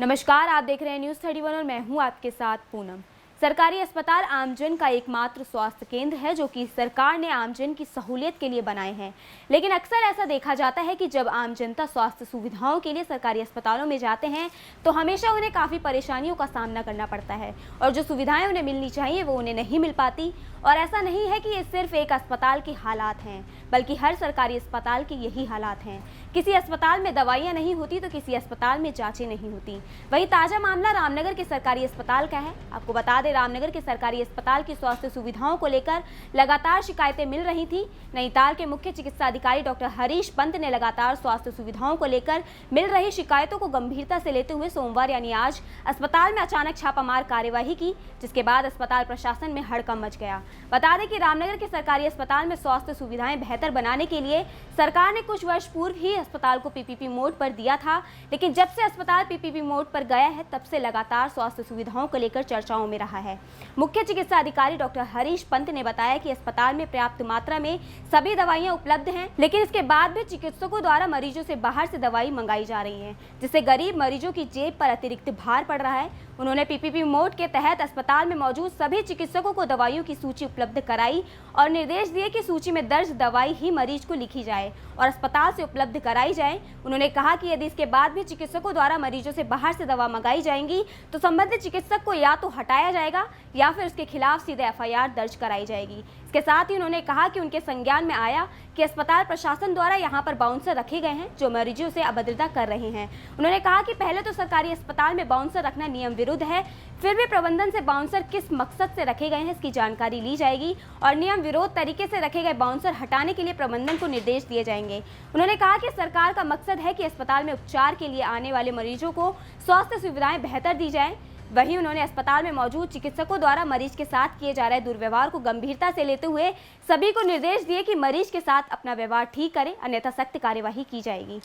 नमस्कार, आप देख रहे हैं न्यूज़ 31 और मैं हूं आपके साथ पूनम। सरकारी अस्पताल आमजन का एकमात्र स्वास्थ्य केंद्र है जो कि सरकार ने आमजन की सहूलियत के लिए बनाए हैं। लेकिन अक्सर ऐसा देखा जाता है कि जब आम जनता स्वास्थ्य सुविधाओं के लिए सरकारी अस्पतालों में जाते हैं तो हमेशा उन्हें काफ़ी परेशानियों का सामना करना पड़ता है और जो सुविधाएं उन्हें मिलनी चाहिए वो उन्हें नहीं मिल पाती। और ऐसा नहीं है कि ये सिर्फ एक अस्पताल की हालात हैं, बल्कि हर सरकारी अस्पताल की यही हालात हैं। किसी अस्पताल में दवाइयाँ नहीं होती तो किसी अस्पताल में जांचें नहीं होती। वही ताज़ा मामला रामनगर के सरकारी अस्पताल का है। आपको बता दें, रामनगर के सरकारी अस्पताल की स्वास्थ्य सुविधाओं को लेकर लगातार शिकायतें मिल रही थी। नैनीताल के मुख्य चिकित्सा अधिकारी डॉक्टर हरीश पंत ने लगातार स्वास्थ्य सुविधाओं को लेकर मिल रही शिकायतों को गंभीरता से लेते हुए सोमवार यानी आज अस्पताल में अचानक छापामार कार्यवाही की, जिसके बाद अस्पताल प्रशासन में हड़कंप मच गया। बता दें कि रामनगर के सरकारी अस्पताल में स्वास्थ्य सुविधाएं बेहतर बनाने के लिए सरकार ने कुछ वर्ष पूर्व ही अस्पताल को पीपीपी मोड पर दिया था, लेकिन जब से अस्पताल पीपीपी मोड पर गया है तब से लगातार स्वास्थ्य सुविधाओं को लेकर चर्चाओं में रहा है। मुख्य चिकित्सा अधिकारी डॉक्टर हरीश पंत ने बताया कि अस्पताल में पर्याप्त मात्रा में सभी दवाइयां उपलब्ध हैं, लेकिन इसके बाद भी चिकित्सकों द्वारा मरीजों से बाहर से दवाई मंगाई जा रही है, जिससे गरीब मरीजों की जेब पर अतिरिक्त भार पड़ रहा है। उन्होंने पीपीपी मोड के तहत अस्पताल में मौजूद सभी चिकित्सकों को दवाइयों की सूची उपलब्ध कराई और निर्देश दिए कि सूची में दर्ज दवाई ही मरीज को लिखी जाए और अस्पताल से उपलब्ध कराई जाए। उन्होंने कहा कि यदि इसके बाद भी चिकित्सकों द्वारा मरीजों से बाहर से दवा मंगाई जाएंगी तो संबंधित चिकित्सक को या तो हटाया जाएगा या फिर उसके खिलाफ सीधे एफआईआर दर्ज कराई जाएगी। इसके साथ ही उन्होंने कहा कि उनके संज्ञान में आया कि अस्पताल प्रशासन द्वारा यहां पर बाउंसर रखे गए हैं जो मरीजों से अभद्रता कर रहे हैं। उन्होंने कहा कि पहले तो सरकारी अस्पताल में बाउंसर रखना नियम विरुद्ध है, फिर भी प्रबंधन से बाउंसर किस मकसद से रखे गए हैं इसकी जानकारी ली जाएगी और नियम विरोध तरीके से रखे गए बाउंसर हटाने के लिए प्रबंधन को निर्देश दिए जाएंगे। उन्होंने कहा कि सरकार का मकसद है कि अस्पताल में उपचार के लिए आने वाले मरीजों को स्वास्थ्य सुविधाएं बेहतर दी जाए। वहीं उन्होंने अस्पताल में मौजूद चिकित्सकों द्वारा मरीज के साथ किए जा रहे दुर्व्यवहार को गंभीरता से लेते हुए सभी को निर्देश दिए कि मरीज के साथ अपना व्यवहार ठीक करें, अन्यथा सख्त कार्यवाही की जाएगी।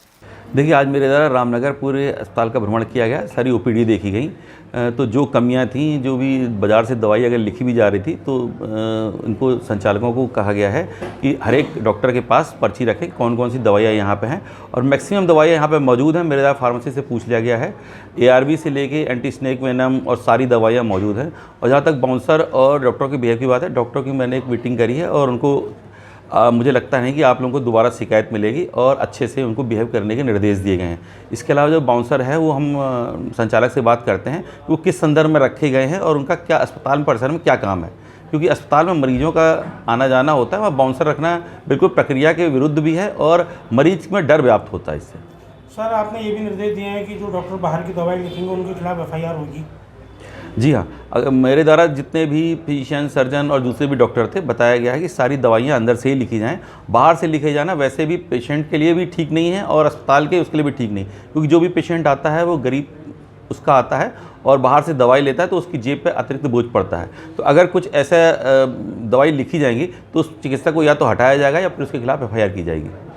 देखिए, आज मेरे द्वारा रामनगर पूरे अस्पताल का भ्रमण किया गया, सारी ओपीडी देखी गई। तो जो कमियां थीं, जो भी बाज़ार से दवाई अगर लिखी भी जा रही थी तो इनको संचालकों को कहा गया है कि हर एक डॉक्टर के पास पर्ची रखें कौन कौन सी दवाइयाँ यहाँ पे हैं और मैक्सिमम दवाइयाँ यहाँ पे मौजूद हैं। मेरे द्वारा फार्मेसी से पूछ लिया गया है, ARV से लेके एंटी स्नेक वेनम और सारी दवाइयाँ मौजूद हैं। और जहाँ तक बाउंसर और डॉक्टर के बिहेव की बात है, डॉक्टर की मैंने एक मीटिंग करी है और उनको मुझे लगता नहीं कि आप लोगों को दोबारा शिकायत मिलेगी और अच्छे से उनको बिहेव करने के निर्देश दिए गए हैं। इसके अलावा जो बाउंसर है वो हम संचालक से बात करते हैं कि वो किस संदर्भ में रखे गए हैं और उनका क्या अस्पताल परिसर में क्या काम है, क्योंकि अस्पताल में मरीजों का आना जाना होता है। वहाँ बाउंसर रखना बिल्कुल प्रक्रिया के विरुद्ध भी है और मरीज में डर व्याप्त होता है इससे। सर, आपने ये भी निर्देश दिए हैं कि जो डॉक्टर बाहर की दवाई लिखेंगे उनके खिलाफ एफआईआर होगी। जी हाँ, मेरे द्वारा जितने भी फिजिशियन, सर्जन और दूसरे भी डॉक्टर थे, बताया गया है कि सारी दवाइयाँ अंदर से ही लिखी जाएं। बाहर से लिखे जाना वैसे भी पेशेंट के लिए भी ठीक नहीं है और अस्पताल के उसके लिए भी ठीक नहीं, क्योंकि जो भी पेशेंट आता है वो गरीब उसका आता है और बाहर से दवाई लेता है तो उसकी जेब पे अतिरिक्त बोझ पड़ता है। तो अगर कुछ ऐसा दवाई लिखी जाएंगी तो उस चिकित्सक को या तो हटाया जाएगा या फिर उसके खिलाफ एफआईआर की जाएगी।